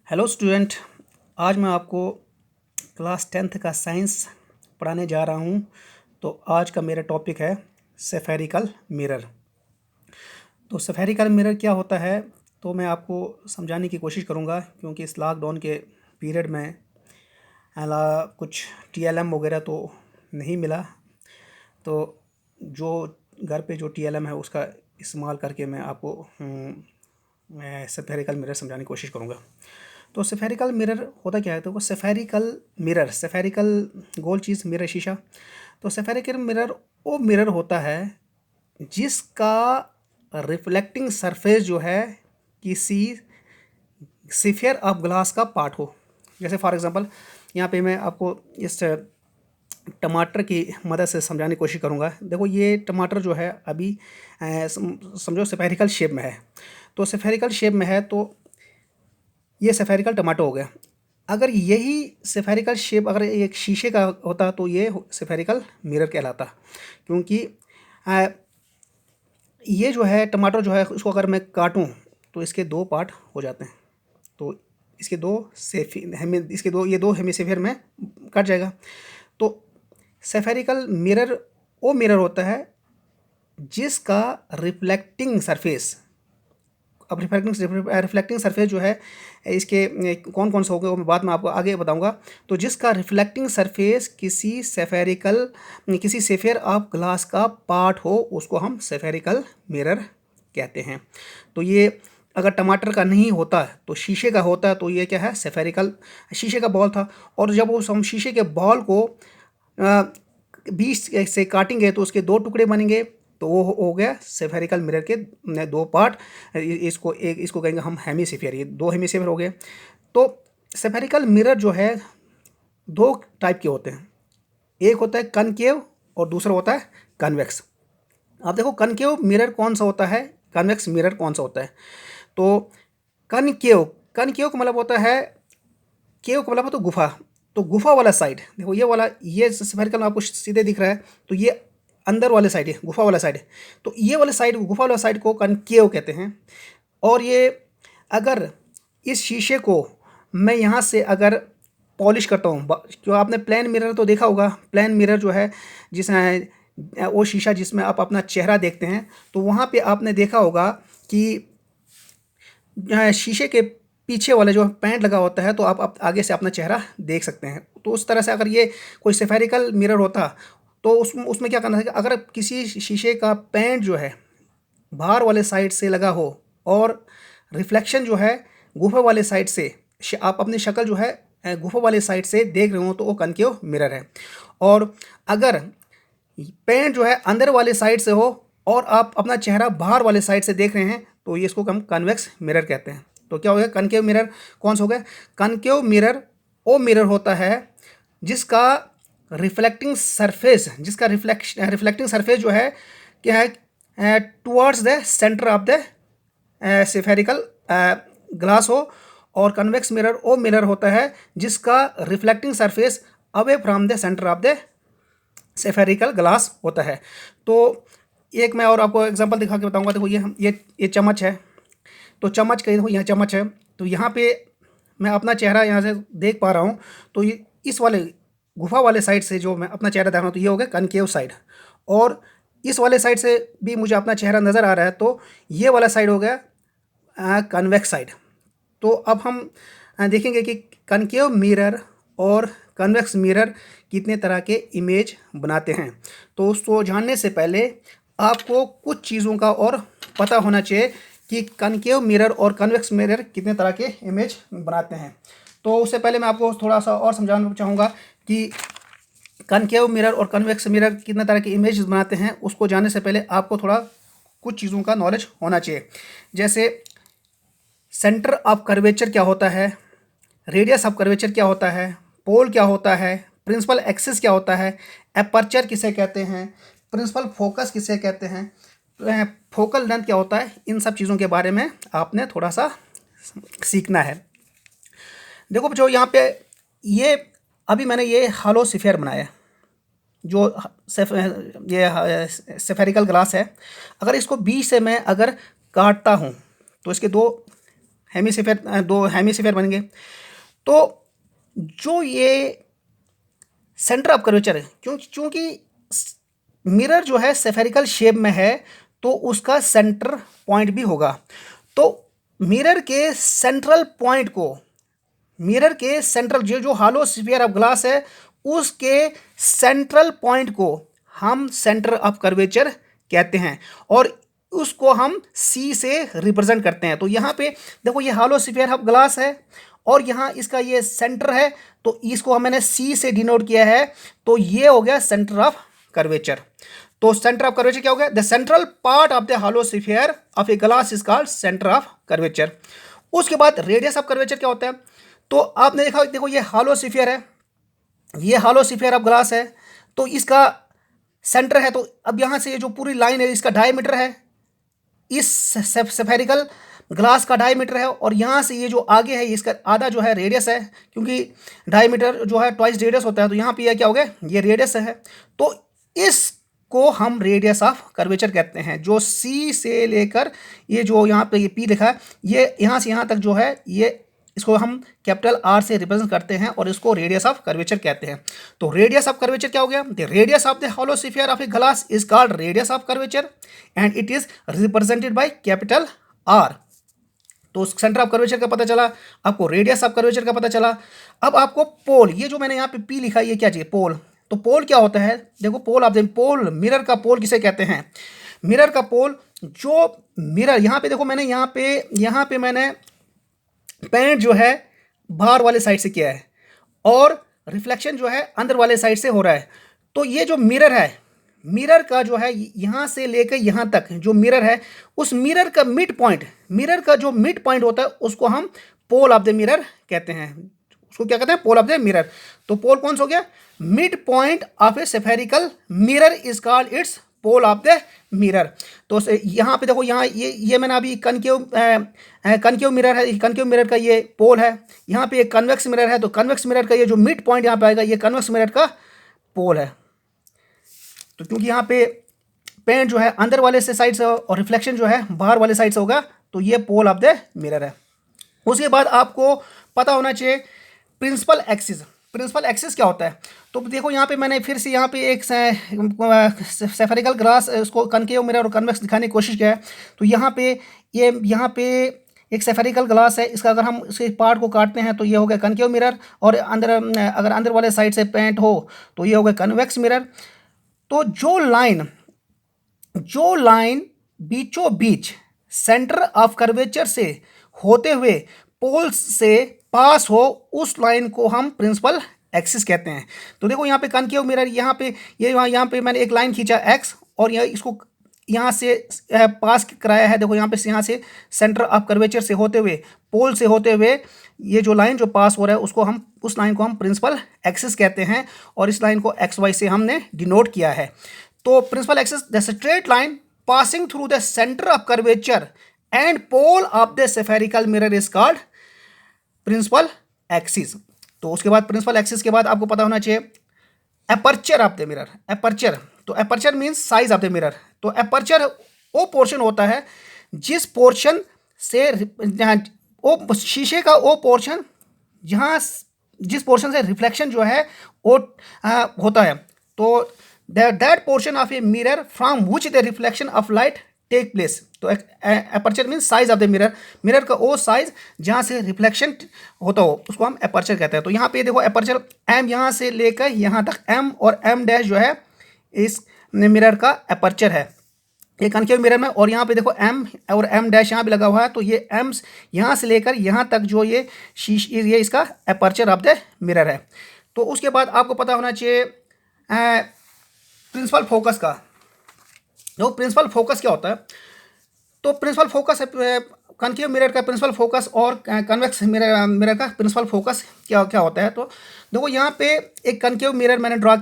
Hello student. आज मैं आपको क्लास 10th का साइंस पढ़ाने जा रहा हूँ। तो आज का मेरा टॉपिक है सेफेरिकल मिरर। तो सेफेरिकल मिरर क्या होता है तो मैं आपको समझाने की कोशिश करूँगा, क्योंकि इस लॉकडाउन के पीरियड में कुछ टीएलएम वगैरह तो नहीं मिला। तो जो घर पे जो टीएलएम है उसका इस्तेमाल करके मैं आपको मैं सेफेरिकल मिरर समझाने की कोशिश करूँगा। तो सेफेरिकल मिरर होता क्या है? तो वो सेफेरिकल गोल चीज़, मिरर शीशा। तो सेफेरिकल मिरर वो मिरर होता है जिसका रिफ्लेक्टिंग सरफेस जो है किसी स्फीयर ऑफ ग्लास का पार्ट हो। जैसे फॉर एग्जांपल यहाँ पे मैं आपको इस टमाटर की मदद से समझाने की कोशिश करूँगा। देखो, ये टमाटर जो है अभी समझो स्फेरिकल शेप में है। तो स्फेरिकल शेप में है तो ये स्फेरिकल टमाटो हो गया। अगर यही स्फेरिकल शेप अगर एक शीशे का होता तो ये स्फेरिकल मिरर कहलाता, क्योंकि आ, ये जो है टमाटर जो है उसको अगर मैं काटूं तो इसके दो पार्ट हो जाते हैं। तो इसके दो ये दो हेमिस्फीयर में कट जाएगा। तो स्फेरिकल मिरर वो मिरर होता है जिसका रिफ्लेक्टिंग सरफेस, अब रिफ्लेक्टिंग सरफेस जो है इसके कौन कौन से हो गए वो मैं बाद में आपको आगे बताऊंगा। तो जिसका रिफ्लेक्टिंग सरफेस किसी सेफेयर ऑफ ग्लास का पार्ट हो उसको हम सेफेरिकल मिरर कहते हैं। तो ये अगर टमाटर का नहीं होता तो शीशे का होता है, तो ये क्या है? सेफेरिकल शीशे का बॉल था। और जब हम शीशे के बॉल को बीच से काटेंगे तो उसके दो टुकड़े बनेंगे, तो वो हो गया सेफेरिकल मिरर के दो पार्ट। इसको कहेंगे हम हेमिस्फीयर। ये दो हेमिस्फीयर हो गए। तो सेफेरिकल मिरर जो है दो टाइप के होते हैं। एक होता है कनकेव और दूसरा होता है कन्वेक्स। आप देखो, कनकेव मिरर कौन सा होता है, कन्वेक्स मिरर कौन सा होता है। तो कनकेव कनकेव का मतलब होता है, केव का मतलब तो गुफा। तो गुफा वाला साइड देखो, ये स्फेरिकल आपको सीधे दिख रहा है, तो ये अंदर वाले साइड है, गुफा वाला साइड है। तो ये वाले साइड, गुफा वाला साइड को कनकेव कहते हैं। और ये अगर इस शीशे को मैं यहाँ से अगर पॉलिश करता हूँ, जो आपने प्लेन मिरर तो देखा होगा, प्लेन मिरर जो है जिसमें वो शीशा जिसमें आप अपना चेहरा देखते हैं, तो वहाँ पे आपने देखा होगा कि शीशे के पीछे वाले जो पैंट लगा होता है, तो आप आगे से अपना चेहरा देख सकते हैं। तो उस तरह से अगर ये कोई सेफेरिकल मिरर होता तो उसमें क्या करना है, अगर किसी शीशे का पैंट जो है बाहर वाले साइड से लगा हो और रिफ्लेक्शन जो है गुफा वाले साइड से, आप अपनी शक्ल जो है गुफा वाले साइड से देख रहे हो, तो वो कनकेव मिरर है। और अगर पैंट जो है अंदर वाले साइड से हो और आप अपना चेहरा बाहर वाले साइड से देख रहे हैं, तो ये इसको हम कन्वेक्स मिरर कहते हैं। तो क्या हो गया? कनकेव मिरर कौन सा हो गया? कनकेव मिरर वो मिरर होता है जिसका रिफ्लेक्टिंग सरफेस जो है क्या है, towards the centre of the spherical glass हो। और कन्वेक्स मिरर वो मिरर होता है जिसका reflecting surface away from the centre of the spherical glass होता है। तो एक मैं और आपको एग्जांपल दिखा के बताऊंगा। देखो, ये चम्मच है। तो चम्मच का देखो, यहाँ चम्मच है, तो यहाँ पे मैं अपना चेहरा यहाँ से देख पा रहा हूँ। तो ये इस वाले गुफा वाले साइड से जो मैं अपना चेहरा देख रहा हूँ, तो ये हो गया कनकेव साइड। और इस वाले साइड से भी मुझे अपना चेहरा नज़र आ रहा है, तो ये वाला साइड हो गया कन्वेक्स साइड। तो अब हम देखेंगे कि कनकेव मिरर और कन्वेक्स मिरर कितने तरह के इमेज बनाते हैं। तो उसको जानने से पहले आपको कुछ चीज़ों का और पता होना चाहिए कि कनकेव मिरर और कन्वेक्स मिरर कितने तरह के इमेज बनाते हैं। तो उससे पहले मैं आपको थोड़ा सा और समझाना चाहूँगा कि कनकेव मिरर और कन्वेक्स मिरर कितने तरह के इमेज बनाते हैं। उसको जानने से पहले आपको थोड़ा कुछ चीज़ों का नॉलेज होना चाहिए। जैसे सेंटर ऑफ कर्वेचर क्या होता है, रेडियस ऑफ कर्वेचर क्या होता है, पोल क्या होता है, प्रिंसिपल एक्सिस क्या होता है, एपर्चर किसे कहते हैं, प्रिंसिपल फोकस किसे कहते हैं, फोकल लेंथ क्या होता है। इन सब चीज़ों के बारे में आपने थोड़ा सा सीखना है। देखो बच्चों, यहाँ पे ये अभी मैंने ये हॉलो स्फीयर बनाया है, जो ये स्फेरिकल ग्लास है। अगर इसको बीच से मैं अगर काटता हूँ तो इसके दो हेमिस्फीयर, दो हेमिस्फीयर बन गए। तो जो ये सेंटर ऑफ कर्वेचर है, क्योंकि मिरर जो है स्फेरिकल शेप में है तो उसका सेंटर पॉइंट भी होगा। तो मिरर के सेंट्रल पॉइंट को, मिरर के सेंट्रल जो हालो स्फीयर ऑफ ग्लास है उसके सेंट्रल पॉइंट को हम सेंटर ऑफ कर्वेचर कहते हैं और उसको हम सी से रिप्रेजेंट करते हैं। तो यहाँ पे देखो ये हालो स्फीयर ऑफ ग्लास है और यहाँ इसका ये सेंटर है, तो इसको मैंने सी से डिनोट किया है, तो ये हो गया सेंटर ऑफ कर्वेचर। तो सेंटर ऑफ कर्वेचर क्या हो गया? The central part of the hello sphere of a glass is called centre of curvature. उसके बाद रेडियस ऑफ कर्वेचर क्या होता है? तो आपने देखा, देखो ये हालो स्फीयर है, ये हालो स्फीयर ऑफ ग्लास है, तो इसका सेंटर है, तो अब यहाँ से ये जो पूरी लाइन है इसका डायमीटर है, इस स्फेरिकल ग्लास का डायमीटर है, और यहाँ से ये जो आगे है इसका आधा जो है रेडियस है, क्योंकि डायमीटर जो है ट्वाइस रेडियस होता है, तो यहाँ पे ये क्या हो गया? ये रेडियस है। तो इसको हम रेडियस ऑफ कर्वेचर कहते हैं। जो सी से लेकर ये जो यहाँ पे ये पी लिखा है, ये यहाँ से यहाँ तक जो है, ये इसको हम कैपिटल आर से रिप्रेजेंट करते हैं और इसको रेडियस ऑफ कर्वेचर कहते हैं। तो रेडियस ऑफ कर्वेचर क्या हो गया? The radius of the hollow sphere of a glass is called radius of curvature and it is represented by capital R. तो सेंटर ऑफ कर्वेचर का पता चला, आपको रेडियस ऑफ कर्वेचर का पता चला। अब आपको पोल, ये जो मैंने यहाँ पे पी लिखा है ये क्या चाहिए? पोल। तो पोल क्या होता है? देखो pole of the pole, mirror का पोल किसे कहते हैं? मिरर का पोल, जो मिरर यहाँ पे देखो मैंने यहाँ पे मैंने पेंट जो है बाहर वाले साइड से किया है और रिफ्लेक्शन जो है अंदर वाले साइड से हो रहा है। तो ये जो मिरर है, मिरर का जो है यहाँ से लेकर यहाँ तक जो मिरर है, उस मिरर का मिड पॉइंट, मिरर का जो मिड पॉइंट होता है उसको हम पोल ऑफ द मिरर कहते हैं। उसको क्या कहते हैं? Pole of the mirror. तो पोल कौन सा हो गया? Mid point of a spherical mirror is called its pole of the mirror. तो यहाँ पे देखो, यहाँ ये मैंने अभी कनकेव मिरर है, कनकेव मिरर का ये पोल है। यहाँ पे एक कन्वेक्स मिरर है, तो कन्वेक्स मिरर का ये जो मिड पॉइंट यहाँ पे आएगा, ये कन्वेक्स मिरर का पोल है। तो क्योंकि यहाँ पे पेंट जो है अंदर वाले से साइड से और रिफ्लेक्शन जो है बाहर वाले साइड से होगा, तो ये पोल ऑफ द मिरर है। उसके बाद आपको पता होना चाहिए प्रिंसिपल एक्सिस। प्रिंसिपल एक्सिस क्या होता है? तो देखो यहाँ पे मैंने फिर से यहाँ पे एक स्फेरिकल ग्लास, उसको कनकेव मिरर और कन्वेक्स दिखाने की कोशिश किया है। तो यहाँ पे एक स्फेरिकल ग्लास है, इसका अगर हम इसके पार्ट को काटते हैं तो ये हो गया कनकेव मिरर, और अगर अंदर वाले साइड से पेंट हो तो ये हो गया कन्वेक्स मिरर। तो जो लाइन बीचों बीच सेंटर ऑफ कर्वेचर से होते हुए पोल्स से पास हो, उस लाइन को हम प्रिंसिपल एक्सिस कहते हैं। तो देखो यहाँ पे कनकेव मिरर, यहाँ पे मैंने एक लाइन खींचा एक्स, और इसको यहाँ से पास कराया है। देखो यहाँ पे यहाँ से सेंटर ऑफ कर्वेचर से होते हुए, पोल से होते हुए, ये जो लाइन जो पास हो रहा है उस लाइन को हम प्रिंसिपल एक्सिस कहते हैं, और इस लाइन को एक्स वाई से हमने डिनोट किया है। तो principal axis, the straight line passing through the centre of curvature and pole of the spherical mirror is called principal axis. तो उसके बाद प्रिंसिपल एक्सिस के बाद आपको पता होना चाहिए aperture of the mirror. Aperture, तो aperture means size of the mirror. तो एपर्चर वो पोर्शन होता है जिस पोर्शन से वो शीशे का वो पोर्शन जिस पोर्शन से रिफ्लेक्शन जो है वो होता है। तो that portion of a mirror from which the reflection of light take place. तो aperture means size of the mirror, mirror का वो साइज जहाँ से रिफ्लेक्शन होता हो उसको हम एपर्चर कहते हैं। तो यहाँ पे देखो एपर्चर एम, यहाँ से लेकर यहाँ तक एम और एम डैश जो है इस मिरर का एपर्चर है, ये कनकेव मिरर में। और यहाँ पे देखो एम और एम डैश यहाँ भी लगा हुआ है, तो ये एम यहाँ से लेकर यहाँ तक जो ये ये इसका एपर्चर ऑफ द मिरर है। तो उसके बाद आपको पता होना चाहिए प्रिंसिपल फोकस का। जो प्रिंसिपल फोकस क्या होता है? तो प्रिंसिपल फोकस कनकेव मिरर का प्रिंसिपल फोकस और कन्वेक्स मिरर का प्रिंसिपल फोकस क्या होता है? तो देखो यहाँ पे एक कनकेव मिरर मैंने ड्रॉ